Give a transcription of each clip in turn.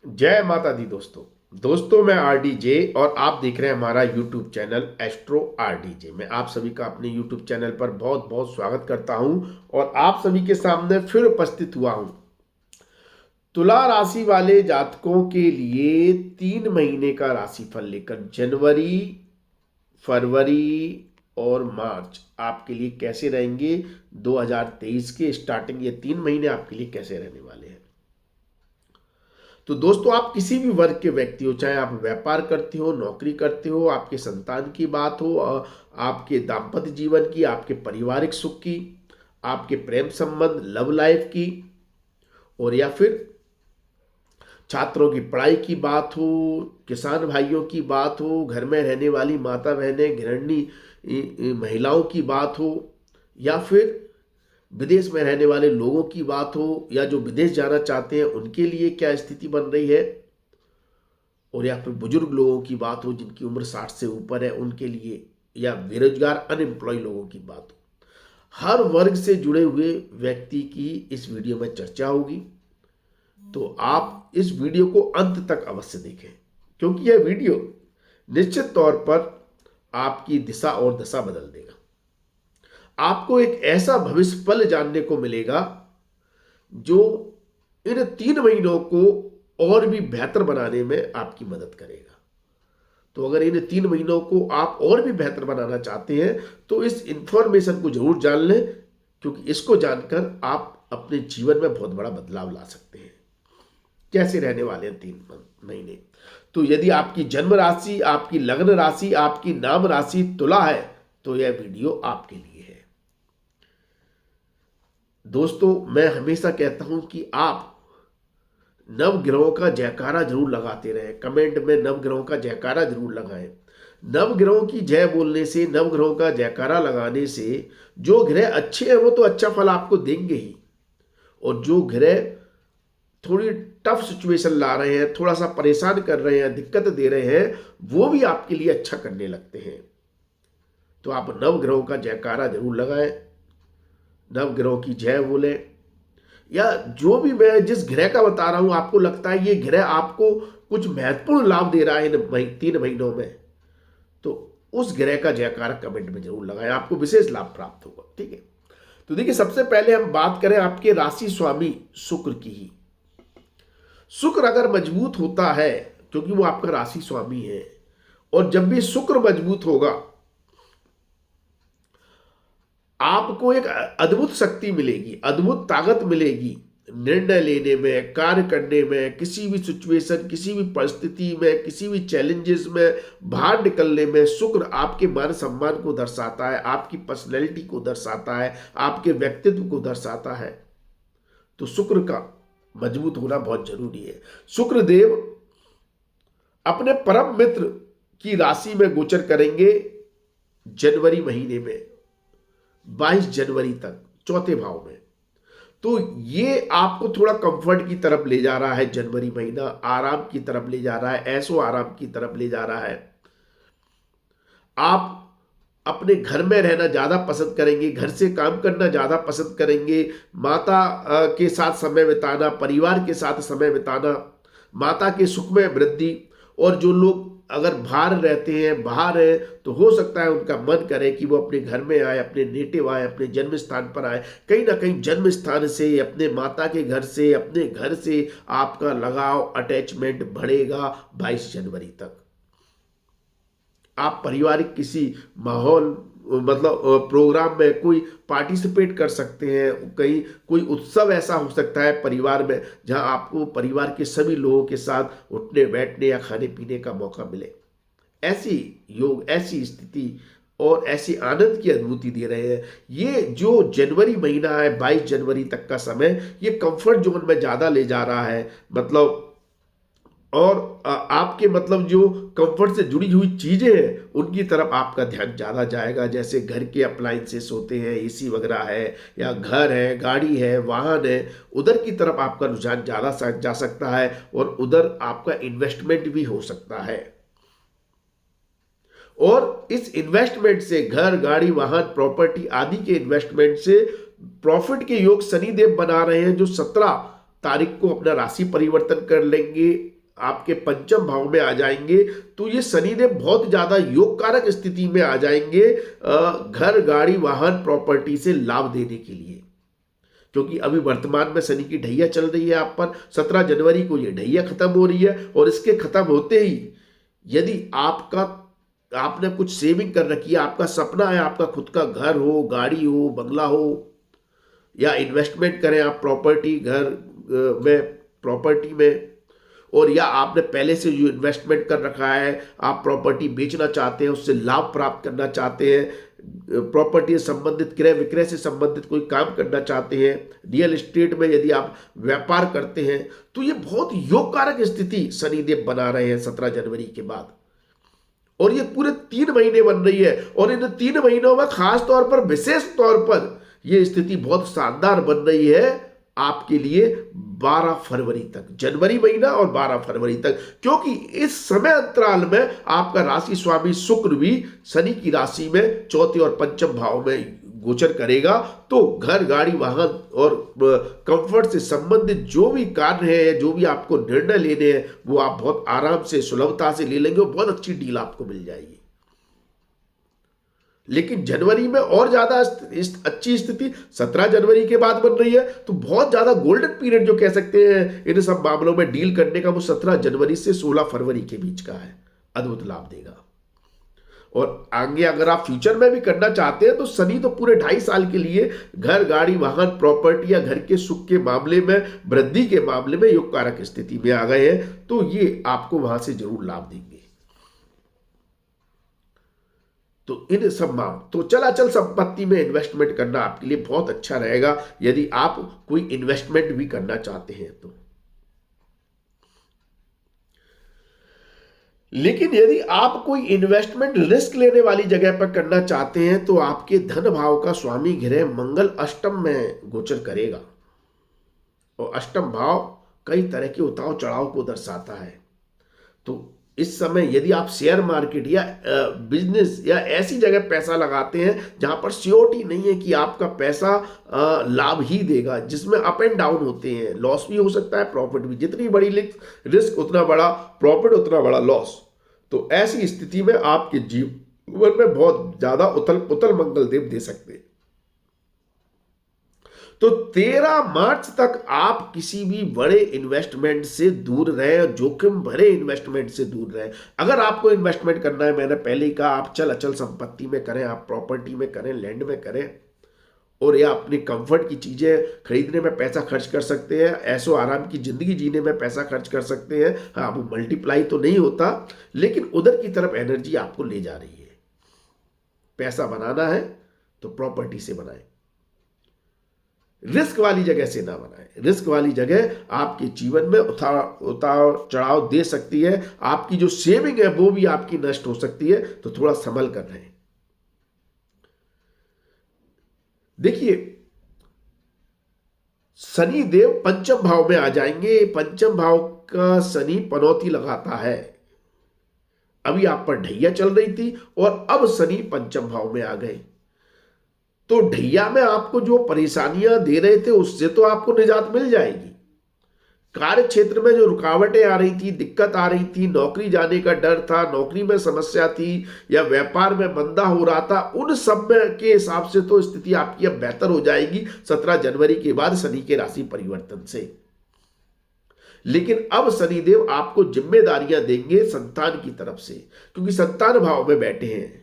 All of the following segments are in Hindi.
जय माता दी दोस्तों मैं आरडीजे और आप देख रहे हैं हमारा यूट्यूब चैनल एस्ट्रो आरडीजे। मैं आप सभी का अपने यूट्यूब चैनल पर बहुत बहुत स्वागत करता हूं और आप सभी के सामने फिर उपस्थित हुआ हूं। तुला राशि वाले जातकों के लिए 3 महीने का राशिफल लेकर जनवरी, फरवरी और मार्च आपके लिए कैसे रहेंगे। 2023 के स्टार्टिंग ये 3 महीने आपके लिए कैसे रहने वाले हैं। तो दोस्तों, आप किसी भी वर्ग के व्यक्ति हो, चाहे आप व्यापार करते हो, नौकरी करते हो, आपके संतान की बात हो, आपके दाम्पत्य जीवन की, आपके पारिवारिक सुख की, आपके प्रेम संबंध लव लाइफ की, और या फिर छात्रों की पढ़ाई की बात हो, किसान भाइयों की बात हो, घर में रहने वाली माता बहनें गृहिणी महिलाओं की बात हो, या फिर विदेश में रहने वाले लोगों की बात हो, या जो विदेश जाना चाहते हैं उनके लिए क्या स्थिति बन रही है, और या फिर बुजुर्ग लोगों की बात हो जिनकी उम्र 60 से ऊपर है उनके लिए, या बेरोजगार अनएम्प्लॉय लोगों की बात हो। हर वर्ग से जुड़े हुए व्यक्ति की इस वीडियो में चर्चा होगी। तो आप इस वीडियो को अंत तक अवश्य देखें, क्योंकि यह वीडियो निश्चित तौर पर आपकी दिशा और दशा बदल देगा। आपको एक ऐसा भविष्य पल जानने को मिलेगा जो इन 3 महीनों को और भी बेहतर बनाने में आपकी मदद करेगा। तो अगर इन 3 महीनों को आप और भी बेहतर बनाना चाहते हैं तो इस इंफॉर्मेशन को जरूर जान लें, क्योंकि इसको जानकर आप अपने जीवन में बहुत बड़ा बदलाव ला सकते हैं। कैसे रहने वाले हैं 3 महीने। तो यदि आपकी जन्म राशि, आपकी लग्न राशि, आपकी नाम राशि तुला है तो यह वीडियो आपके लिए है। दोस्तों, मैं हमेशा कहता हूं कि आप नवग्रहों का जयकारा जरूर लगाते रहें। कमेंट में नवग्रहों का जयकारा जरूर लगाएं। नवग्रहों की जय बोलने से, नवग्रहों का जयकारा लगाने से जो ग्रह अच्छे हैं वो तो अच्छा फल आपको देंगे ही, और जो ग्रह थोड़ी टफ सिचुएशन ला रहे हैं, थोड़ा सा परेशान कर रहे हैं, दिक्कत दे रहे हैं, वो भी आपके लिए अच्छा करने लगते हैं। तो आप नवग्रहों का जयकारा जरूर लगाएं, नवग्रहों की जय बोलें, या जो भी मैं जिस ग्रह का बता रहा हूं आपको लगता है ये ग्रह आपको कुछ महत्वपूर्ण लाभ दे रहा है इन 3 महीनों में, तो उस ग्रह का जयकार कमेंट में जरूर लगाएं, आपको विशेष लाभ प्राप्त होगा। ठीक है, तो देखिए, सबसे पहले हम बात करें आपके राशि स्वामी शुक्र की ही। शुक्र अगर मजबूत होता है, क्योंकि वो आपका राशि स्वामी है, और जब भी शुक्र मजबूत होगा आपको एक अद्भुत शक्ति मिलेगी, अद्भुत ताकत मिलेगी निर्णय लेने में, कार्य करने में, किसी भी सिचुएशन, किसी भी परिस्थिति में, किसी भी चैलेंजेस में बाहर निकलने में। शुक्र आपके मान सम्मान को दर्शाता है, आपकी पर्सनैलिटी को दर्शाता है, आपके व्यक्तित्व को दर्शाता है। तो शुक्र का मजबूत होना बहुत जरूरी है। शुक्र देव अपने परम मित्र की राशि में गोचर करेंगे जनवरी महीने में, 22 जनवरी तक, चौथे भाव में। तो ये आपको थोड़ा कंफर्ट की तरफ ले जा रहा है। जनवरी महीना आराम की तरफ ले जा रहा है, ऐसो आराम की तरफ ले जा रहा है। आप अपने घर में रहना ज्यादा पसंद करेंगे, घर से काम करना ज्यादा पसंद करेंगे, माता के साथ समय बिताना, परिवार के साथ समय बिताना, माता के सुख में वृद्धि। और जो लोग अगर बाहर रहते हैं, बाहर है, तो हो सकता है उनका मन करे कि वो अपने घर में आए, अपने नेटिव आए, अपने जन्म स्थान पर आए। कहीं ना कहीं जन्म स्थान से, अपने माता के घर से, अपने घर से आपका लगाव, अटैचमेंट बढ़ेगा 22 जनवरी तक। आप पारिवारिक किसी माहौल, मतलब प्रोग्राम में कोई पार्टिसिपेट कर सकते हैं। कहीं कोई उत्सव ऐसा हो सकता है परिवार में जहां आपको परिवार के सभी लोगों के साथ उठने बैठने या खाने पीने का मौका मिले। ऐसी योग, ऐसी स्थिति और ऐसी आनंद की अनुभूति दे रहे हैं। ये जो जनवरी महीना है, 22 जनवरी तक का समय, ये कंफर्ट जोन में ज्यादा ले जा रहा है। मतलब और आपके मतलब जो कंफर्ट से जुड़ी हुई चीजें हैं उनकी तरफ आपका ध्यान ज्यादा जाएगा। जैसे घर के अप्लायंसेस होते हैं, एसी वगैरह है, या घर है, गाड़ी है, वाहन है, उधर की तरफ आपका रुझान ज्यादा जा सकता है, और उधर आपका इन्वेस्टमेंट भी हो सकता है। और इस इन्वेस्टमेंट से, घर, गाड़ी, वाहन, प्रॉपर्टी आदि के इन्वेस्टमेंट से प्रॉफिट के योग शनिदेव बना रहे हैं, जो 17 तारीख को अपना राशि परिवर्तन कर लेंगे, आपके पंचम भाव में आ जाएंगे, तो ये शनिदेव बहुत ज्यादा योग कारक स्थिति में आ जाएंगे घर, गाड़ी, वाहन, प्रॉपर्टी से लाभ देने के लिए। क्योंकि अभी वर्तमान में शनि की ढैया चल रही है आप पर, 17 जनवरी को ये ढैया खत्म हो रही है, और इसके खत्म होते ही यदि आपने कुछ सेविंग कर रखी है, आपका सपना है आपका खुद का घर हो, गाड़ी हो, बंगला हो, या इन्वेस्टमेंट करें आप प्रॉपर्टी, घर में, प्रॉपर्टी में, और या आपने पहले से जो इन्वेस्टमेंट कर रखा है, आप प्रॉपर्टी बेचना चाहते हैं, उससे लाभ प्राप्त करना चाहते हैं, प्रॉपर्टी से संबंधित, क्रय विक्रय से संबंधित कोई काम करना चाहते हैं, रियल एस्टेट में यदि आप व्यापार करते हैं, तो ये बहुत योग कारक स्थिति शनिदेव बना रहे हैं 17 जनवरी के बाद। और ये पूरे 3 महीने बन रही है, और इन 3 महीनों में खास तौर पर, विशेष तौर पर यह स्थिति बहुत शानदार बन रही है आपके लिए 12 फरवरी तक, जनवरी महीना और 12 फरवरी तक। क्योंकि इस समय अंतराल में आपका राशि स्वामी शुक्र भी शनि की राशि में चौथे और पंचम भाव में गोचर करेगा। तो घर, गाड़ी, वाहन और कंफर्ट से संबंधित जो भी कार्य है, जो भी आपको निर्णय लेने हैं, वो आप बहुत आराम से, सुलभता से ले लेंगे और बहुत अच्छी डील आपको मिल जाएगी। लेकिन जनवरी में और ज्यादा अच्छी स्थिति 17 जनवरी के बाद बन रही है। तो बहुत ज्यादा गोल्डन पीरियड जो कह सकते हैं इन सब मामलों में डील करने का, वो 17 जनवरी से 16 फरवरी के बीच का है। अद्भुत लाभ देगा। और आगे अगर आप फ्यूचर में भी करना चाहते हैं तो शनि तो पूरे 2.5 साल के लिए घर, गाड़ी, वाहन, प्रॉपर्टी या घर के सुख के मामले में, वृद्धि के मामले में योग कारक स्थिति में आ गए हैं। तो ये आपको वहां से जरूर लाभ देंगे। तो इन सब तो चलाचल संपत्ति में इन्वेस्टमेंट करना आपके लिए बहुत अच्छा रहेगा, यदि आप कोई इन्वेस्टमेंट भी करना चाहते हैं तो। लेकिन यदि आप कोई इन्वेस्टमेंट रिस्क लेने वाली जगह पर करना चाहते हैं तो आपके धन भाव का स्वामी ग्रह मंगल अष्टम में गोचर करेगा, और अष्टम भाव कई तरह के उतार चढ़ाव को दर्शाता है। तो इस समय यदि आप शेयर मार्केट या बिजनेस या ऐसी जगह पैसा लगाते हैं जहां पर श्योरिटी नहीं है कि आपका पैसा लाभ ही देगा, जिसमें अप एंड डाउन होते हैं, लॉस भी हो सकता है, प्रॉफिट भी, जितनी बड़ी रिस्क उतना बड़ा प्रॉफिट, उतना बड़ा लॉस। तो ऐसी स्थिति में आपके जीवन में बहुत ज्यादा उथल मंगल देव दे सकते हैं। तो 13 मार्च तक आप किसी भी बड़े इन्वेस्टमेंट से दूर रहें, जोखिम भरे इन्वेस्टमेंट से दूर रहें। अगर आपको इन्वेस्टमेंट करना है, मैंने पहले ही कहा, आप चल अचल संपत्ति में करें, आप प्रॉपर्टी में करें, लैंड में करें, और या अपनी कंफर्ट की चीजें खरीदने में पैसा खर्च कर सकते हैं, ऐसो आराम की जिंदगी जीने में पैसा खर्च कर सकते हैं। हाँ, वो मल्टीप्लाई तो नहीं होता, लेकिन उधर की तरफ एनर्जी आपको ले जा रही है। पैसा बनाना है तो प्रॉपर्टी से बनाएं, रिस्क वाली जगह से ना बनाएं। रिस्क वाली जगह आपके जीवन में उतार चढ़ाव दे सकती है, आपकी जो सेविंग है वो भी आपकी नष्ट हो सकती है। तो थोड़ा संभल कर रहें। देखिए, शनि देव पंचम भाव में आ जाएंगे। पंचम भाव का शनि पनौती लगाता है। अभी आप पर ढैया चल रही थी और अब शनि पंचम भाव में आ गए। तो ढैया में आपको जो परेशानियां दे रहे थे उससे तो आपको निजात मिल जाएगी। कार्य क्षेत्र में जो रुकावटें आ रही थी, दिक्कत आ रही थी, नौकरी जाने का डर था, नौकरी में समस्या थी, या व्यापार में मंदा हो रहा था, उन सब के हिसाब से तो स्थिति आपकी अब बेहतर हो जाएगी 17 जनवरी के बाद शनि के राशि परिवर्तन से। लेकिन अब शनिदेव आपको जिम्मेदारियां देंगे संतान की तरफ से, क्योंकि संतान भाव में बैठे हैं।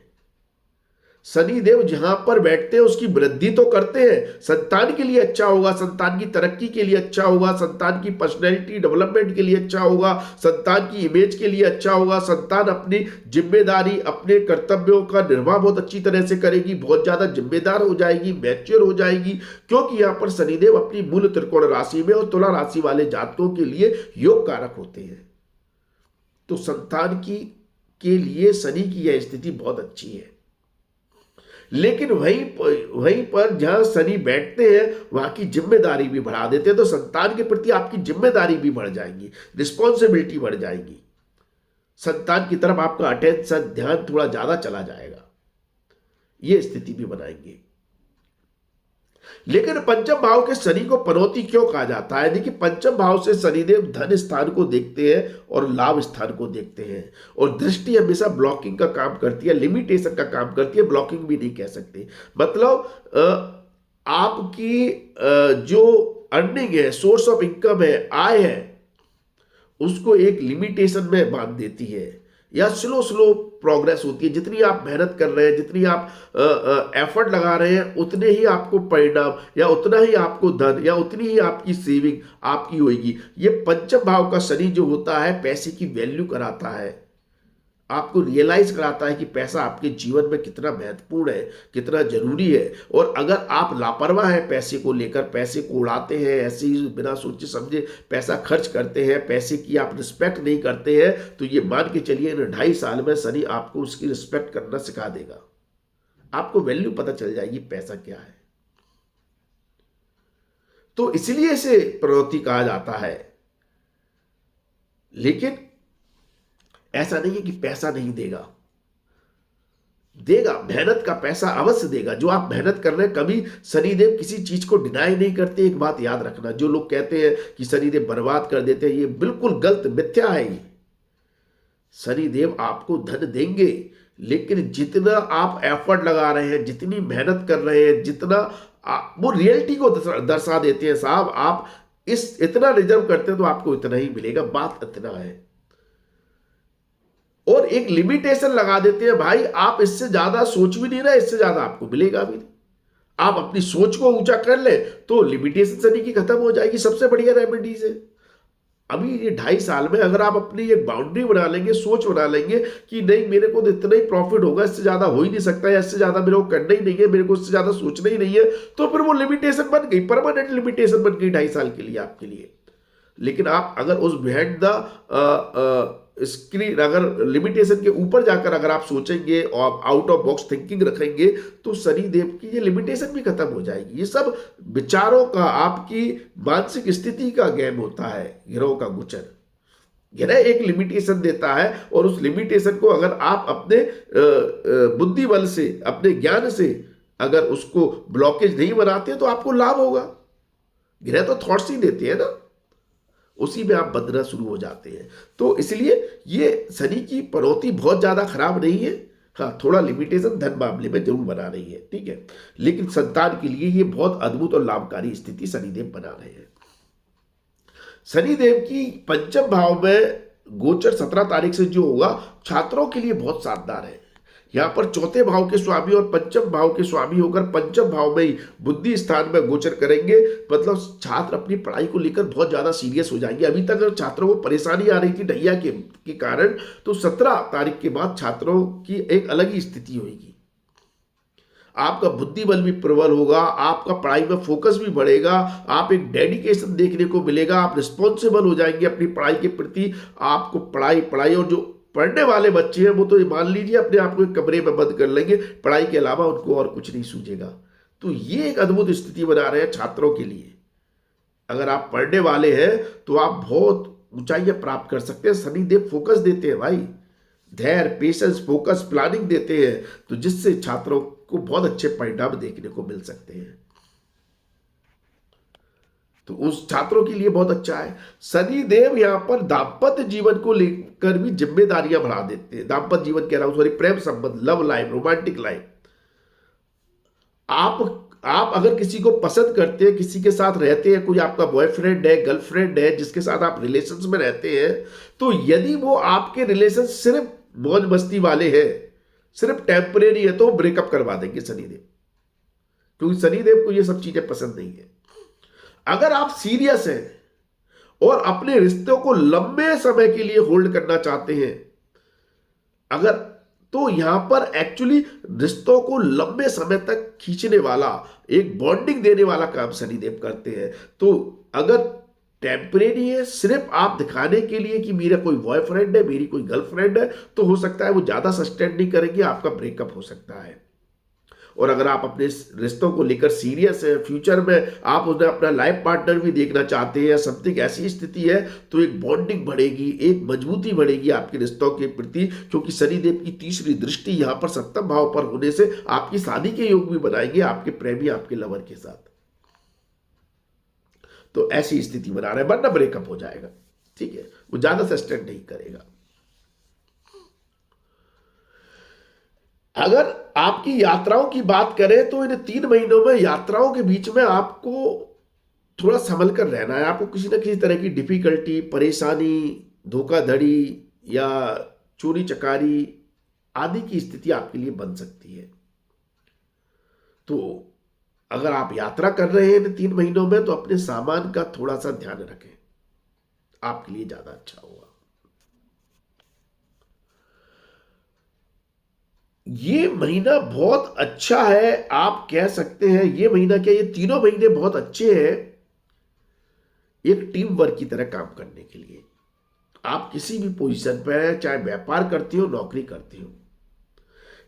शनिदेव जहां पर बैठते हैं उसकी वृद्धि तो करते हैं, संतान के लिए अच्छा होगा, संतान की तरक्की के लिए अच्छा होगा, संतान की पर्सनैलिटी डेवलपमेंट के लिए अच्छा होगा, संतान की इमेज के लिए अच्छा होगा। संतान अपनी जिम्मेदारी, अपने कर्तव्यों का निर्वाह बहुत अच्छी तरह से करेगी, बहुत ज्यादा जिम्मेदार हो जाएगी, मैच्योर हो जाएगी, क्योंकि यहां पर शनिदेव अपनी मूल त्रिकोण राशि में और तुला राशि वाले जातकों के लिए योग कारक होते हैं। तो संतान के लिए शनि की यह स्थिति बहुत अच्छी है। लेकिन वहीं पर जहां शनि बैठते हैं वहां की जिम्मेदारी भी बढ़ा देते हैं। तो संतान के प्रति आपकी जिम्मेदारी भी बढ़ जाएगी, रिस्पॉन्सिबिलिटी बढ़ जाएगी, संतान की तरफ आपका अटेंशन, ध्यान थोड़ा ज्यादा चला जाएगा। यह स्थिति भी बनाएंगे। लेकिन पंचम भाव के शनि को पनौती क्यों कहा जाता है? देखिए, पंचम भाव से शनिदेव धन स्थान को देखते हैं और लाभ स्थान को देखते हैं, और दृष्टि हमेशा ब्लॉकिंग का काम करती है, लिमिटेशन का काम करती है, ब्लॉकिंग भी नहीं कह सकते। मतलब आपकी जो अर्निंग है, सोर्स ऑफ इनकम है, आय है, उसको एक लिमिटेशन में बांध देती है, या स्लो स्लो प्रोग्रेस होती है। जितनी आप मेहनत कर रहे हैं, जितनी आप एफर्ट लगा रहे हैं, उतने ही आपको परिणाम, या उतना ही आपको धन, या उतनी ही आपकी सेविंग आपकी होगी। ये पंचम भाव का शनि जो होता है, पैसे की वैल्यू कराता है, आपको रियलाइज कराता है कि पैसा आपके जीवन में कितना महत्वपूर्ण है, कितना जरूरी है। और अगर आप लापरवाह हैं पैसे को लेकर, पैसे को उड़ाते हैं, ऐसे ही बिना सोचे समझे पैसा खर्च करते हैं, पैसे की आप रिस्पेक्ट नहीं करते हैं, तो ये मान के चलिए इन 2.5 साल में शनि आपको उसकी रिस्पेक्ट करना सिखा देगा। आपको वैल्यू पता चल जाएगी पैसा क्या है। तो इसलिए इसे प्रवृत्ति कहा जाता है। लेकिन ऐसा नहीं है कि पैसा नहीं देगा, देगा, मेहनत का पैसा अवश्य देगा। जो आप मेहनत कर रहे हैं, कभी शनिदेव किसी चीज को डिनाई नहीं करते। एक बात याद रखना, जो लोग कहते हैं कि शनिदेव बर्बाद कर देते हैं, ये बिल्कुल गलत, मिथ्या है। ये शनिदेव आपको धन देंगे, लेकिन जितना आप एफर्ट लगा रहे हैं, जितनी मेहनत कर रहे हैं, जितना वो रियलिटी को दर्शा देते हैं। साहब, आप इतना रिजर्व करते हैं तो आपको इतना ही मिलेगा, बात इतना है। और एक लिमिटेशन लगा देते हैं, भाई आप इससे ज्यादा सोच भी नहीं रहे, इससे ज्यादा आपको मिलेगा भी नहीं। आप अपनी सोच को ऊंचा कर ले तो लिमिटेशन शनि की खत्म हो जाएगी। सबसे बढ़िया रेमेडी से अभी ये 2.5 साल में अगर आप अपनी एक बाउंड्री बना लेंगे, सोच बना लेंगे कि नहीं, मेरे को तो इतना ही प्रॉफिट होगा, इससे ज्यादा हो ही नहीं सकता, या इससे ज्यादा मेरे को करना ही नहीं है, मेरे को इससे ज्यादा सोचना ही नहीं है, तो फिर वो लिमिटेशन बन गई, परमानेंट लिमिटेशन बन गई 2.5 साल के लिए आपके लिए। लेकिन आप अगर उस बिहाइंड द स्क्रीन, अगर लिमिटेशन के ऊपर जाकर अगर आप सोचेंगे और आउट ऑफ बॉक्स थिंकिंग रखेंगे, तो शनि देव की ये लिमिटेशन भी खत्म हो जाएगी। ये सब विचारों का, आपकी मानसिक स्थिति का गेम होता है। ग्रहों का गोचर, ग्रह एक लिमिटेशन देता है, और उस लिमिटेशन को अगर आप अपने बुद्धि बल से, अपने ज्ञान से अगर उसको ब्लॉकेज नहीं बनाते तो आपको लाभ होगा। ग्रह तो थॉट्स ही देते हैं ना, उसी में आप बदलना शुरू हो जाते हैं। तो इसलिए ये शनि की पनौती बहुत ज्यादा खराब नहीं है। हाँ, थोड़ा लिमिटेशन धन मामले में जरूर बना रही है, ठीक है, लेकिन संतान के लिए ये बहुत अद्भुत और लाभकारी स्थिति शनिदेव बना रहे हैं। शनिदेव की पंचम भाव में गोचर 17 तारीख से जो होगा, छात्रों के लिए बहुत शानदार है। यहां पर चौथे भाव के स्वामी और पंचम भाव के स्वामी होकर पंचम भाव में ही बुद्धि स्थान में गोचर करेंगे। मतलब छात्र अपनी पढ़ाई को लेकर बहुत ज्यादा सीरियस हो जाएंगे। अभी तक अगर छात्रों को परेशानी आ रही थी ढैया के कारण, तो 17 तारीख के बाद छात्रों की एक अलग ही स्थिति होगी। आपका बुद्धि बल भी प्रबल होगा, आपका पढ़ाई में फोकस भी बढ़ेगा, आप एक डेडिकेशन देखने को मिलेगा, आप रिस्पॉन्सिबल हो जाएंगे अपनी पढ़ाई के प्रति। आपको पढ़ाई और जो पढ़ने वाले बच्चे हैं वो तो मान लीजिए अपने आप को एक कमरे में बंद कर लेंगे, पढ़ाई के अलावा उनको और कुछ नहीं सूझेगा। तो ये एक अद्भुत स्थिति बना रहे हैं छात्रों के लिए। अगर आप पढ़ने वाले हैं तो आप बहुत ऊंचाइयां प्राप्त कर सकते हैं। शनिदेव फोकस देते हैं भाई, धैर्य, पेशेंस, फोकस, प्लानिंग देते हैं, तो जिससे छात्रों को बहुत अच्छे परिणाम देखने को मिल सकते हैं। तो उस छात्रों के लिए बहुत अच्छा है। शनिदेव यहाँ पर दाम्पत्य जीवन को लेकर भी जिम्मेदारियां बढ़ा देते हैं। दाम्पत्य जीवन कह रहा हूं, सॉरी, प्रेम संबंध, लव लाइफ, रोमांटिक लाइफ। आप अगर किसी को पसंद करते हैं, किसी के साथ रहते हैं, कोई आपका बॉयफ्रेंड है, गर्लफ्रेंड है, जिसके साथ आप रिलेशंस में रहते हैं, तो यदि वो आपके रिलेशन सिर्फ मौज मस्ती वाले हैं, सिर्फ टेम्परेरी है, तो ब्रेकअप करवा देंगे शनिदेव, क्योंकि शनिदेव को ये सब चीजें पसंद नहीं है। अगर आप सीरियस हैं और अपने रिश्तों को लंबे समय के लिए होल्ड करना चाहते हैं, अगर, तो यहां पर एक्चुअली रिश्तों को लंबे समय तक खींचने वाला, एक बॉन्डिंग देने वाला काम शनिदेव करते हैं। तो अगर टेम्परेरी है, सिर्फ आप दिखाने के लिए कि मेरा कोई बॉयफ्रेंड है, मेरी कोई गर्लफ्रेंड है, तो हो सकता है वो ज्यादा सस्टेन नहीं करेंगे, आपका ब्रेकअप हो सकता है। और अगर आप अपने रिश्तों को लेकर सीरियस है, फ्यूचर में आप उन्हें अपना लाइफ पार्टनर भी देखना चाहते हैं, या समथिंग ऐसी स्थिति है, तो एक बॉन्डिंग बढ़ेगी, एक मजबूती बढ़ेगी आपके रिश्तों के प्रति, क्योंकि शनिदेव की तीसरी दृष्टि यहां पर 7वें भाव पर होने से आपकी शादी के योग भी बनाएंगे आपके प्रेमी, आपके लवर के साथ। तो ऐसी स्थिति बना रहे हैं, वरना ब्रेकअप हो जाएगा। ठीक है, वो ज्यादा सस्टेन नहीं करेगा। अगर आपकी यात्राओं की बात करें तो इन 3 महीनों में यात्राओं के बीच में आपको थोड़ा संभल कर रहना है। आपको किसी न किसी तरह की डिफिकल्टी, परेशानी, धोखाधड़ी या चोरी चकारी आदि की स्थिति आपके लिए बन सकती है। तो अगर आप यात्रा कर रहे हैं इन 3 महीनों में तो अपने सामान का थोड़ा सा ध्यान रखें, आपके लिए ज्यादा अच्छा होगा। ये महीना बहुत अच्छा है, आप कह सकते हैं ये महीना क्या, ये 3 महीने बहुत अच्छे हैं एक टीम वर्क की तरह काम करने के लिए। आप किसी भी पोजीशन पर हैं, चाहे व्यापार करते हो, नौकरी करते हो,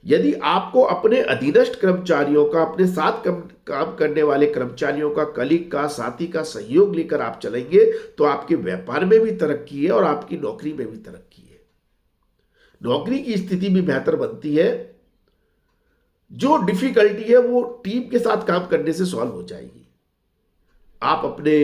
यदि आपको अपने अधीनस्थ कर्मचारियों का, अपने साथ काम करने वाले कर्मचारियों का, कलीग का, साथी का सहयोग लेकर आप चलेंगे तो आपके व्यापार में भी तरक्की है और आपकी नौकरी में भी तरक्की है। नौकरी की स्थिति भी बेहतर बनती है। जो डिफिकल्टी है वो टीम के साथ काम करने से सॉल्व हो जाएगी। आप अपने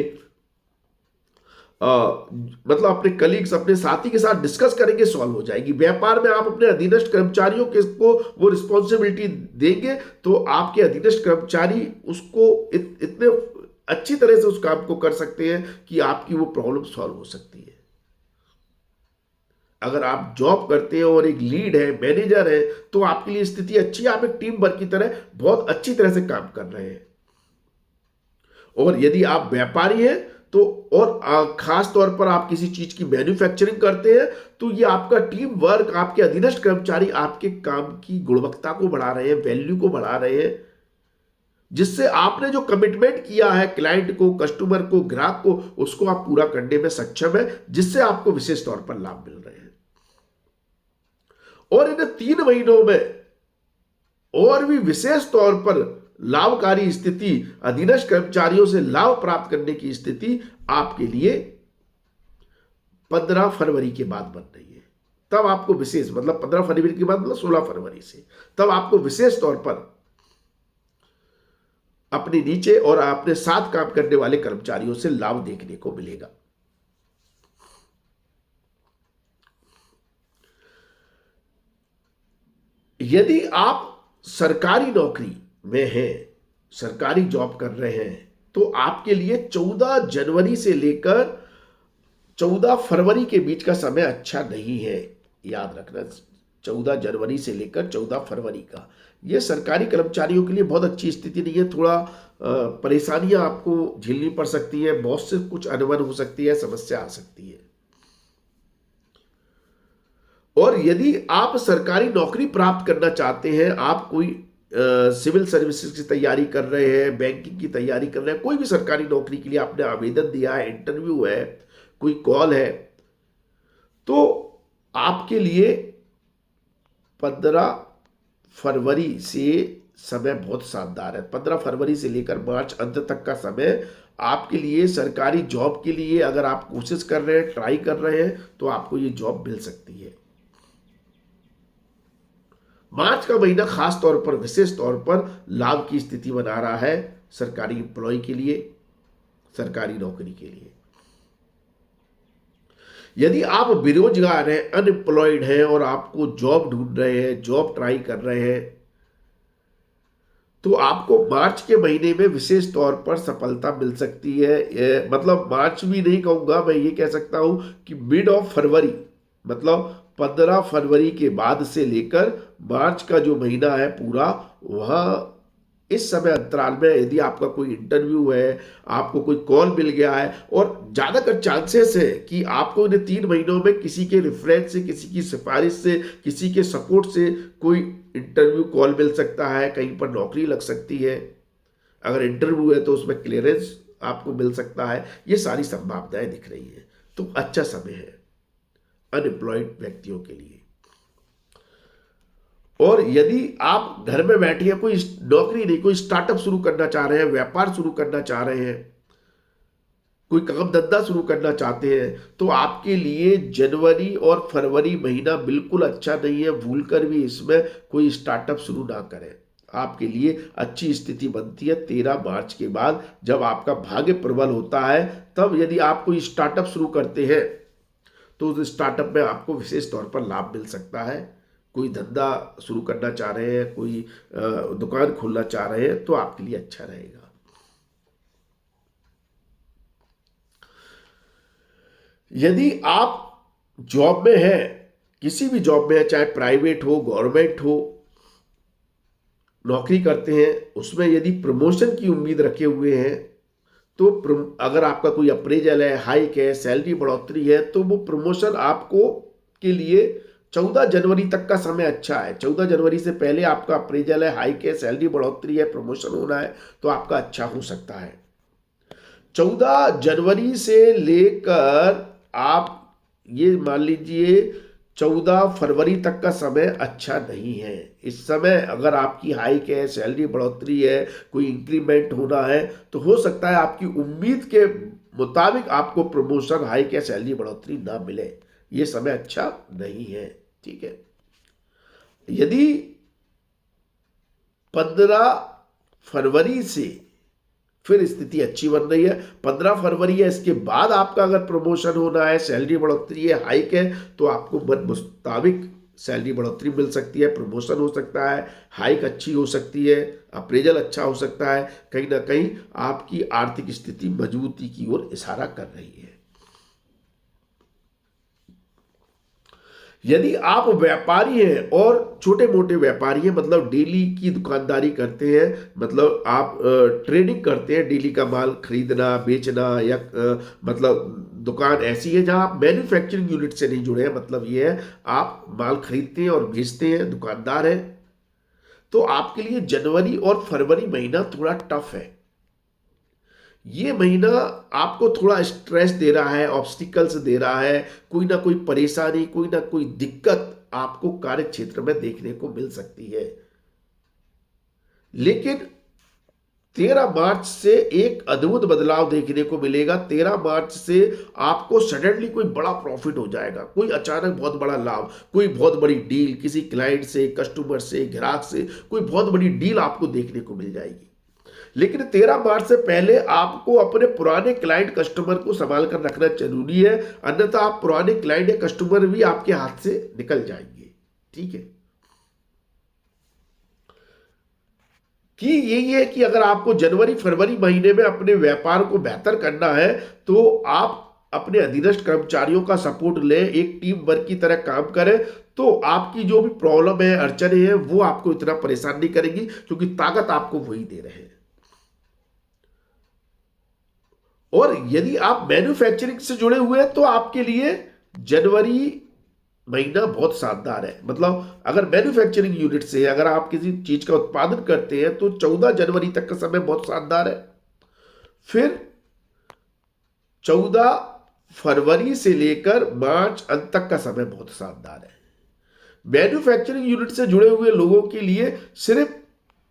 मतलब अपने कलीग्स, अपने साथी के साथ डिस्कस करेंगे, सॉल्व हो जाएगी। व्यापार में आप अपने अधीनस्थ कर्मचारियों के को वो रिस्पॉन्सिबिलिटी देंगे तो आपके अधीनस्थ कर्मचारी उसको इतने अच्छी तरह से उस काम को कर सकते हैं कि आपकी वो प्रॉब्लम सॉल्व हो सकती है। अगर आप जॉब करते हैं और एक लीड है, मैनेजर है, तो आपके लिए स्थिति अच्छी है, आप एक टीम वर्क की तरह बहुत अच्छी तरह से काम कर रहे हैं। और यदि आप व्यापारी हैं तो और खास तौर पर आप किसी चीज की मैन्युफैक्चरिंग करते हैं तो ये आपका टीम वर्क, आपके अधीनस्थ कर्मचारी आपके काम की गुणवत्ता को बढ़ा रहे हैं, वैल्यू को बढ़ा रहे हैं, जिससे आपने जो कमिटमेंट किया है क्लाइंट को, कस्टमर को, ग्राहक को, उसको आप पूरा करने में सक्षम है, जिससे आपको विशेष तौर पर लाभ मिल रहे हैं। और इन 3 महीनों में और भी विशेष तौर पर लाभकारी स्थिति, अधीनस्थ कर्मचारियों से लाभ प्राप्त करने की स्थिति आपके लिए 15 फरवरी के बाद बन रही है। तब आपको विशेष, मतलब 15 फरवरी के बाद मतलब 16 फरवरी से, तब आपको विशेष तौर पर अपने नीचे और अपने साथ काम करने वाले कर्मचारियों से लाभ देखने को मिलेगा। यदि आप सरकारी नौकरी में हैं, सरकारी जॉब कर रहे हैं, तो आपके लिए 14 जनवरी से लेकर 14 फरवरी के बीच का समय अच्छा नहीं है। याद रखना, 14 जनवरी से लेकर 14 फरवरी का, यह सरकारी कर्मचारियों के लिए बहुत अच्छी स्थिति नहीं है। थोड़ा परेशानियां आपको झेलनी पड़ सकती है, बॉस से कुछ अनबन हो सकती है, समस्या आ सकती है। और यदि आप सरकारी नौकरी प्राप्त करना चाहते हैं, आप कोई सिविल सर्विसेज की तैयारी कर रहे हैं, बैंकिंग की तैयारी कर रहे हैं, कोई भी सरकारी नौकरी के लिए आपने आवेदन दिया है, इंटरव्यू है, कोई कॉल है, तो आपके लिए 15 फरवरी से समय बहुत शानदार है। 15 फरवरी से लेकर मार्च अंत तक का समय आपके लिए सरकारी जॉब के लिए, अगर आप कोशिश कर रहे हैं, ट्राई कर रहे हैं, तो आपको ये जॉब मिल सकती है। मार्च का महीना खास तौर पर, विशेष तौर पर लाभ की स्थिति बना रहा है सरकारी एम्प्लॉय के लिए, सरकारी नौकरी के लिए। यदि आप बेरोजगार हैं, अनएम्प्लॉयड हैं और आपको जॉब ढूंढ रहे हैं, जॉब ट्राई कर रहे हैं, तो आपको मार्च के महीने में विशेष तौर पर सफलता मिल सकती है। मतलब मार्च भी नहीं कहूंगा, मैं ये कह सकता हूं कि मिड ऑफ फरवरी, मतलब 15 फरवरी के बाद से लेकर मार्च का जो महीना है पूरा, वह इस समय अंतराल में यदि आपका कोई इंटरव्यू है, आपको कोई कॉल मिल गया है, और ज्यादातर चांसेस है कि आपको इन 3 महीनों में किसी के रेफरेंस से, किसी की सिफारिश से, किसी के सपोर्ट से कोई इंटरव्यू कॉल मिल सकता है, कहीं पर नौकरी लग सकती है। अगर इंटरव्यू है तो उसमें क्लियरेंस आपको मिल सकता है। ये सारी संभावनाएं दिख रही है, तो अच्छा समय है अनएम्प्लॉयड व्यक्तियों के लिए। और यदि आप घर में बैठे हैं, कोई नौकरी नहीं, कोई स्टार्टअप शुरू करना चाह रहे हैं, व्यापार शुरू करना चाह रहे हैं, कोई काम धंधा शुरू करना चाहते हैं, तो आपके लिए जनवरी और फरवरी महीना बिल्कुल अच्छा नहीं है। भूलकर भी इसमें कोई स्टार्टअप शुरू ना करें। आपके लिए अच्छी स्थिति बनती है 13 मार्च के बाद, जब आपका भाग्य प्रबल होता है। तब यदि आप कोई स्टार्टअप शुरू करते हैं तो उस स्टार्टअप में आपको विशेष तौर पर लाभ मिल सकता है। कोई धंधा शुरू करना चाह रहे हैं, कोई दुकान खोलना चाह रहे हैं, तो आपके लिए अच्छा रहेगा। यदि आप जॉब में हैं, किसी भी जॉब में है, चाहे प्राइवेट हो गवर्नमेंट हो, नौकरी करते हैं, उसमें यदि प्रमोशन की उम्मीद रखे हुए हैं, तो अगर आपका कोई अप्रेजल है, हाइक है, सैलरी बढ़ोतरी है, तो वो प्रमोशन आपको के लिए 14 जनवरी तक का समय अच्छा है। 14 जनवरी से पहले आपका अप्रेजल है, हाइक है, सैलरी बढ़ोतरी है, प्रमोशन होना है, तो आपका अच्छा हो सकता है। 14 जनवरी से लेकर आप ये मान लीजिए 14 फरवरी तक का समय अच्छा नहीं है। इस समय अगर आपकी हाइक है, सैलरी बढ़ोतरी है, कोई इंक्रीमेंट होना है, तो हो सकता है आपकी उम्मीद के मुताबिक आपको प्रमोशन, हाइक या सैलरी बढ़ोतरी ना मिले। ये समय अच्छा नहीं है। ठीक है। यदि 15 फरवरी से फिर स्थिति अच्छी बन रही है, 15 फरवरी है, इसके बाद आपका अगर प्रमोशन होना है, सैलरी बढ़ोतरी है, हाइक है, तो आपको मन मुताबिक सैलरी बढ़ोतरी मिल सकती है, प्रमोशन हो सकता है, हाइक अच्छी हो सकती है, अप्रेजल अच्छा हो सकता है। कहीं ना कहीं आपकी आर्थिक स्थिति मजबूती की ओर इशारा कर रही है। यदि आप व्यापारी हैं और छोटे मोटे व्यापारी हैं, मतलब डेली की दुकानदारी करते हैं, मतलब आप ट्रेडिंग करते हैं, डेली का माल खरीदना बेचना, या मतलब दुकान ऐसी है जहां आप मैन्युफैक्चरिंग यूनिट से नहीं जुड़े हैं, मतलब ये है आप माल खरीदते हैं और बेचते हैं, दुकानदार हैं, तो आपके लिए जनवरी और फरवरी महीना थोड़ा टफ है। ये महीना आपको थोड़ा स्ट्रेस दे रहा है, ऑब्स्टिकल्स दे रहा है, कोई ना कोई परेशानी, कोई ना कोई दिक्कत आपको कार्य क्षेत्र में देखने को मिल सकती है। लेकिन 13 मार्च से एक अद्भुत बदलाव देखने को मिलेगा। 13 मार्च से आपको सडनली कोई बड़ा प्रॉफिट हो जाएगा, कोई अचानक बहुत बड़ा लाभ, कोई बहुत बड़ी डील, किसी क्लाइंट से, कस्टमर से, ग्राहक से कोई बहुत बड़ी डील आपको देखने को मिल जाएगी। लेकिन 13 मार्च से पहले आपको अपने पुराने क्लाइंट कस्टमर को संभाल कर रखना जरूरी है, अन्यथा आप पुराने क्लाइंट या कस्टमर भी आपके हाथ से निकल जाएंगे। ठीक है। कि यही है कि अगर आपको जनवरी फरवरी महीने में अपने व्यापार को बेहतर करना है, तो आप अपने अधीनस्थ कर्मचारियों का सपोर्ट लें, एक टीम वर्क की तरह काम करें, तो आपकी जो भी प्रॉब्लम है, अड़चने हैं, वो आपको इतना परेशान नहीं करेंगी, क्योंकि ताकत आपको वही दे रहे हैं। और यदि आप मैन्युफैक्चरिंग से जुड़े हुए हैं, तो आपके लिए जनवरी महीना बहुत शानदार है। मतलब अगर मैन्युफैक्चरिंग यूनिट से अगर आप किसी चीज का उत्पादन करते हैं, तो 14 जनवरी तक का समय बहुत शानदार है। फिर 14 फरवरी से लेकर मार्च अंत तक का समय बहुत शानदार है। मैन्युफैक्चरिंग यूनिट से जुड़े हुए लोगों के लिए सिर्फ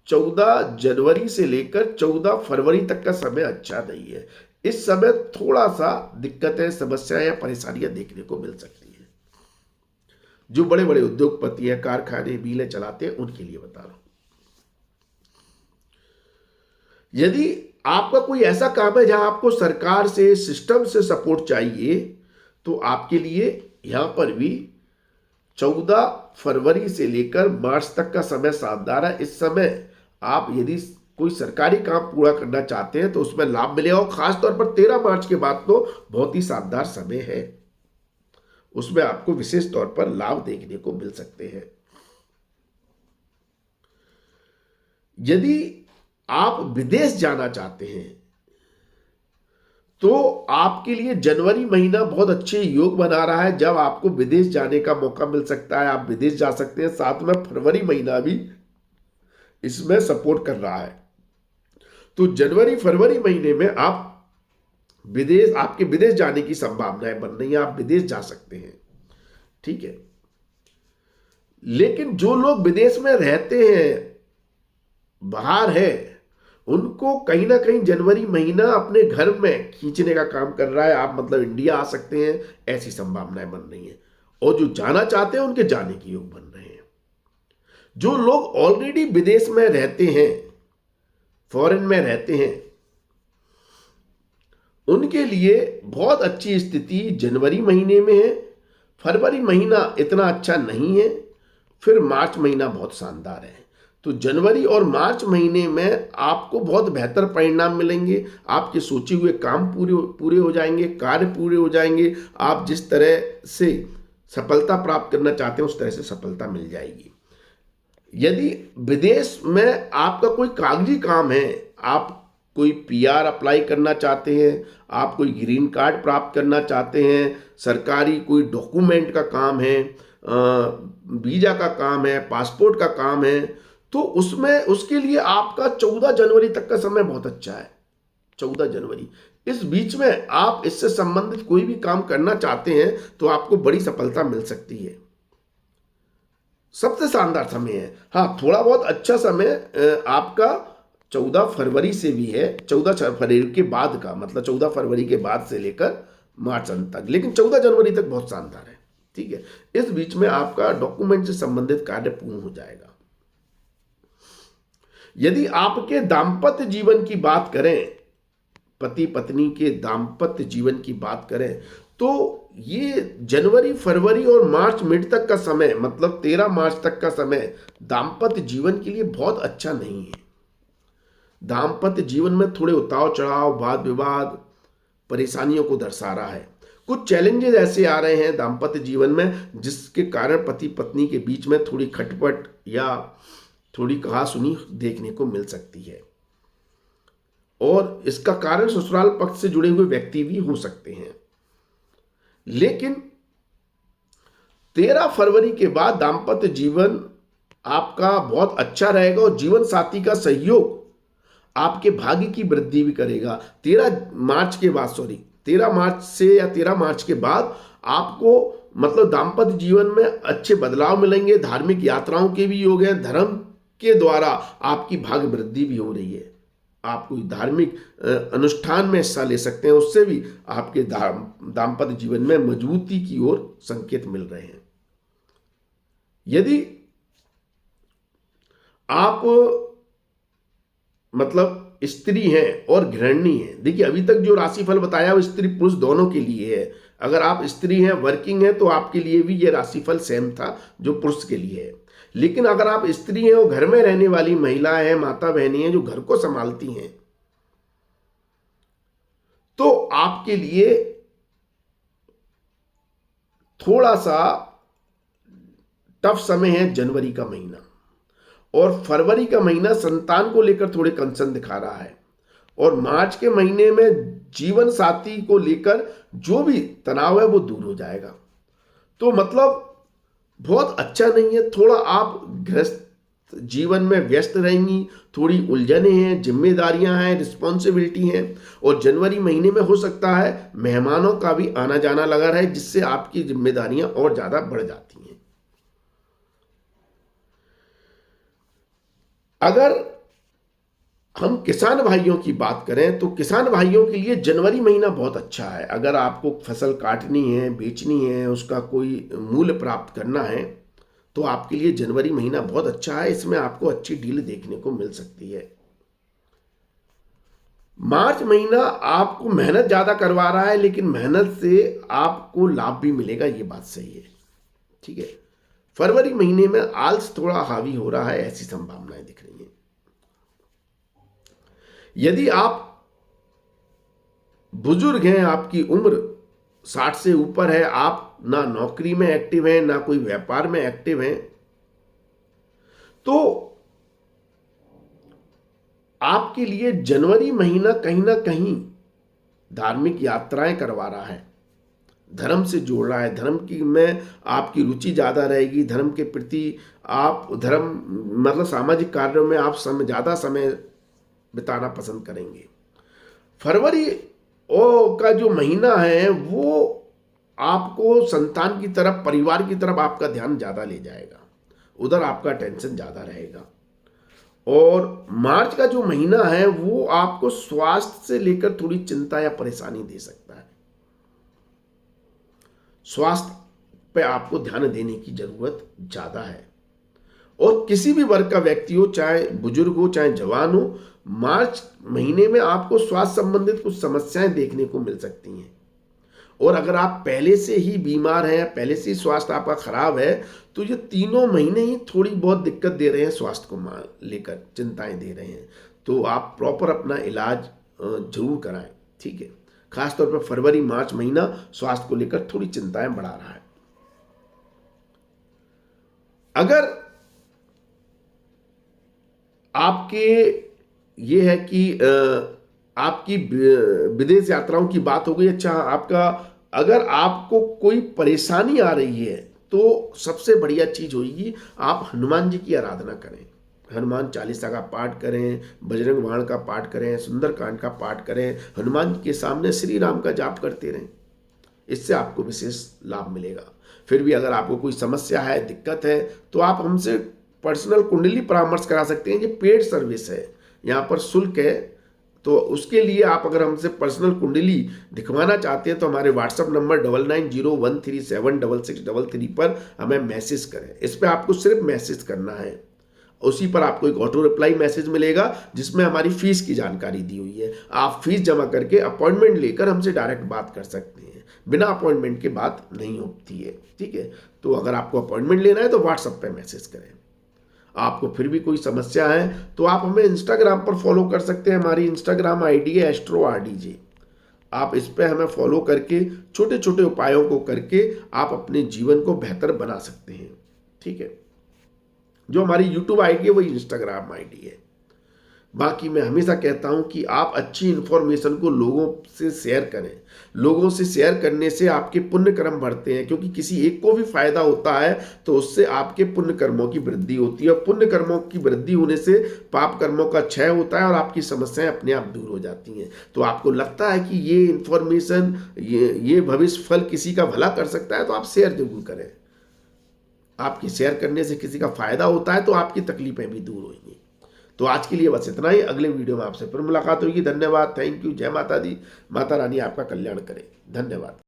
14 जनवरी से लेकर 14 फरवरी तक का समय अच्छा नहीं है। इस समय थोड़ा सा दिक्कतें, समस्याएं या परेशानियां देखने को मिल सकती है। जो बड़े बड़े उद्योगपति हैं, कारखाने, मिलें चलाते हैं, उनके लिए बता रहा हूं। यदि आपका कोई ऐसा काम है जहां आपको सरकार से, सिस्टम से सपोर्ट चाहिए, तो आपके लिए यहां पर भी 14 फरवरी से लेकर मार्च तक का समय शानदार है। इस समय आप यदि कोई सरकारी काम पूरा करना चाहते हैं, तो उसमें लाभ मिलेगा, और खासतौर पर 13 मार्च के बाद तो बहुत ही शानदार समय है, उसमें आपको विशेष तौर पर लाभ देखने को मिल सकते हैं। यदि आप विदेश जाना चाहते हैं, तो आपके लिए जनवरी महीना बहुत अच्छे योग बना रहा है, जब आपको विदेश जाने का मौका मिल सकता है, आप विदेश जा सकते हैं। साथ में फरवरी महीना भी इसमें सपोर्ट कर रहा है। तो जनवरी फरवरी महीने में आप विदेश, आपके विदेश जाने की संभावनाएं बन रही हैं, आप विदेश जा सकते हैं। ठीक है। लेकिन जो लोग विदेश में रहते हैं, बाहर है, उनको कहीं ना कहीं जनवरी महीना अपने घर में खींचने का काम कर रहा है। आप मतलब इंडिया आ सकते हैं, ऐसी संभावनाएं बन रही हैं। और जो जाना चाहते हैं, उनके जाने की योग बन रहे हैं। जो लोग ऑलरेडी विदेश में रहते हैं, फॉरेन में रहते हैं, उनके लिए बहुत अच्छी स्थिति जनवरी महीने में है। फरवरी महीना इतना अच्छा नहीं है, फिर मार्च महीना बहुत शानदार है। तो जनवरी और मार्च महीने में आपको बहुत बेहतर परिणाम मिलेंगे। आपके सोचे हुए काम पूरे हो जाएंगे, कार्य पूरे हो जाएंगे। आप जिस तरह से सफलता प्राप्त करना चाहते हैं उस तरह से सफलता मिल जाएगी। यदि विदेश में आपका कोई कागजी काम है, आप कोई पीआर अप्लाई करना चाहते हैं, आप कोई ग्रीन कार्ड प्राप्त करना चाहते हैं, सरकारी कोई डॉक्यूमेंट का काम है, वीजा का काम है, पासपोर्ट का काम है, तो उसमें उसके लिए आपका 14 जनवरी तक का समय बहुत अच्छा है। 14 जनवरी, इस बीच में आप इससे संबंधित कोई भी काम करना चाहते हैं तो आपको बड़ी सफलता मिल सकती है। सबसे शानदार समय है। हाँ, थोड़ा बहुत अच्छा समय आपका 14 फरवरी से भी है, 14 फरवरी के बाद का, मतलब 14 फरवरी के बाद से लेकर मार्च अंत तक, लेकिन 14 जनवरी तक बहुत शानदार है। ठीक है, इस बीच में आपका डॉक्यूमेंट से संबंधित कार्य पूर्ण हो जाएगा। यदि आपके दाम्पत्य जीवन की बात करें, पति पत्नी के दाम्पत्य जीवन की बात करें, तो ये जनवरी, फरवरी और मार्च मिड तक का समय, मतलब 13 मार्च तक का समय दाम्पत्य जीवन के लिए बहुत अच्छा नहीं है। दाम्पत्य जीवन में थोड़े उतार चढ़ाव, वाद विवाद, परेशानियों को दर्शा रहा है। कुछ चैलेंजेस ऐसे आ रहे हैं दाम्पत्य जीवन में जिसके कारण पति पत्नी के बीच में थोड़ी खटपट या थोड़ी कहासुनी देखने को मिल सकती है, और इसका कारण ससुराल पक्ष से जुड़े हुए व्यक्ति भी हो सकते हैं। लेकिन 13 फरवरी के बाद दाम्पत्य जीवन आपका बहुत अच्छा रहेगा और जीवन साथी का सहयोग आपके भाग्य की वृद्धि भी करेगा। 13 मार्च से या 13 मार्च के बाद आपको मतलब दाम्पत्य जीवन में अच्छे बदलाव मिलेंगे। धार्मिक यात्राओं के भी योग हैं, धर्म के द्वारा आपकी भाग्य वृद्धि भी हो रही है। आप कोई धार्मिक अनुष्ठान में हिस्सा ले सकते हैं, उससे भी आपके दाम्पत्य जीवन में मजबूती की ओर संकेत मिल रहे हैं। यदि आप मतलब स्त्री हैं और गृहिणी हैं, देखिए अभी तक जो राशिफल बताया वो स्त्री पुरुष दोनों के लिए है। अगर आप स्त्री हैं, वर्किंग हैं, तो आपके लिए भी ये राशिफल सेम था जो पुरुष के लिए है। लेकिन अगर आप स्त्री हैं और घर में रहने वाली महिला हैं, माता बहनी हैं जो घर को संभालती हैं, तो आपके लिए थोड़ा सा टफ समय है जनवरी का महीना, और फरवरी का महीना संतान को लेकर थोड़े कंसर्न दिखा रहा है, और मार्च के महीने में जीवन साथी को लेकर जो भी तनाव है वो दूर हो जाएगा। तो मतलब बहुत अच्छा नहीं है। थोड़ा आप गृहस्थ जीवन में व्यस्त रहेंगी, थोड़ी उलझने हैं, जिम्मेदारियां हैं, रिस्पॉन्सिबिलिटी हैं, और जनवरी महीने में हो सकता है मेहमानों का भी आना जाना लगा रहे, जिससे आपकी जिम्मेदारियां और ज्यादा बढ़ जाती हैं। अगर हम किसान भाइयों की बात करें तो किसान भाइयों के लिए जनवरी महीना बहुत अच्छा है। अगर आपको फसल काटनी है, बेचनी है, उसका कोई मूल्य प्राप्त करना है, तो आपके लिए जनवरी महीना बहुत अच्छा है। इसमें आपको अच्छी डील देखने को मिल सकती है। मार्च महीना आपको मेहनत ज्यादा करवा रहा है, लेकिन मेहनत से आपको लाभ भी मिलेगा, ये बात सही है। ठीक है, फरवरी महीने में आलस थोड़ा हावी हो रहा है, ऐसी संभावनाएं दिख रही हैं। यदि आप बुजुर्ग हैं, आपकी उम्र 60 से ऊपर है, आप ना नौकरी में एक्टिव हैं, ना कोई व्यापार में एक्टिव हैं, तो आपके लिए जनवरी महीना कहीं ना कहीं धार्मिक यात्राएं करवा रहा है, धर्म से जोड़ रहा है। धर्म की में आपकी रुचि ज्यादा रहेगी, धर्म के प्रति आप मतलब सामाजिक कार्यों में आप ज्यादा समय बिताना पसंद करेंगे। फरवरी का जो महीना है वो आपको संतान की तरफ, परिवार की तरफ आपका ध्यान ज्यादा ले जाएगा, उधर आपका टेंशन ज्यादा रहेगा। और मार्च का जो महीना है वो आपको स्वास्थ्य से लेकर थोड़ी चिंता या परेशानी दे सकता है। स्वास्थ्य पे आपको ध्यान देने की जरूरत ज्यादा है। और किसी भी वर्ग का व्यक्ति हो, चाहे बुजुर्ग हो चाहे जवान हो, मार्च महीने में आपको स्वास्थ्य संबंधित कुछ समस्याएं देखने को मिल सकती हैं। और अगर आप पहले से ही बीमार हैं, पहले से ही स्वास्थ्य आपका खराब है, तो ये तीनों महीने ही थोड़ी बहुत दिक्कत दे रहे हैं, स्वास्थ्य को लेकर चिंताएं दे रहे हैं। तो आप प्रॉपर अपना इलाज जरूर कराएं, ठीक है। खासतौर पर फरवरी मार्च महीना स्वास्थ्य को लेकर थोड़ी चिंताएं बढ़ा रहा है। अगर आपके ये है कि आपकी विदेश यात्राओं की बात हो गई, अच्छा आपका अगर आपको कोई परेशानी आ रही है तो सबसे बढ़िया चीज होगी आप हनुमान जी की आराधना करें। हनुमान चालीसा का पाठ करें, बजरंग बाण का पाठ करें, सुंदरकांड का पाठ करें, हनुमान जी के सामने श्री राम का जाप करते रहें। इससे आपको विशेष लाभ मिलेगा। फिर भी अगर आपको कोई समस्या है, दिक्कत है, तो आप हमसे पर्सनल कुंडली परामर्श करा सकते हैं। ये पेड सर्विस है, यहाँ पर शुल्क है। तो उसके लिए आप अगर हमसे पर्सनल कुंडली दिखवाना चाहते हैं तो हमारे व्हाट्सएप नंबर 9901376633 पर हमें मैसेज करें। इस पर आपको सिर्फ मैसेज करना है। उसी पर आपको एक ऑटो रिप्लाई मैसेज मिलेगा जिसमें हमारी फीस की जानकारी दी हुई है। आप फीस जमा करके अपॉइंटमेंट लेकर हमसे डायरेक्ट बात कर सकते हैं। बिना अपॉइंटमेंट के बात नहीं होती है, ठीक है। तो अगर आपको अपॉइंटमेंट लेना है तो व्हाट्सएप पे मैसेज करें। आपको फिर भी कोई समस्या है तो आप हमें इंस्टाग्राम पर फॉलो कर सकते हैं। हमारी इंस्टाग्राम आईडी है AstroRDJ। आप इस पे हमें फॉलो करके छोटे छोटे उपायों को करके आप अपने जीवन को बेहतर बना सकते हैं, ठीक है। जो हमारी यूट्यूब आईडी है वही इंस्टाग्राम आईडी है। बाकी मैं हमेशा कहता हूं कि आप अच्छी इंफॉर्मेशन को लोगों से शेयर करें। लोगों से शेयर करने से आपके पुण्य कर्म बढ़ते हैं, क्योंकि किसी एक को भी फायदा होता है तो उससे आपके पुण्य कर्मों की वृद्धि होती है। और पुण्य कर्मों की वृद्धि होने से पाप कर्मों का क्षय होता है और आपकी समस्याएं अपने आप दूर हो जाती हैं। तो आपको लगता है कि ये इंफॉर्मेशन, ये भविष्य फल किसी का भला कर सकता है तो आप शेयर जरूर करें। आपकी शेयर करने से किसी का फायदा होता है तो आपकी तकलीफें भी दूर होंगी। तो आज के लिए बस इतना ही। अगले वीडियो में आपसे फिर मुलाकात होगी। धन्यवाद, थैंक यू, जय माता दी। माता रानी आपका कल्याण करे। धन्यवाद।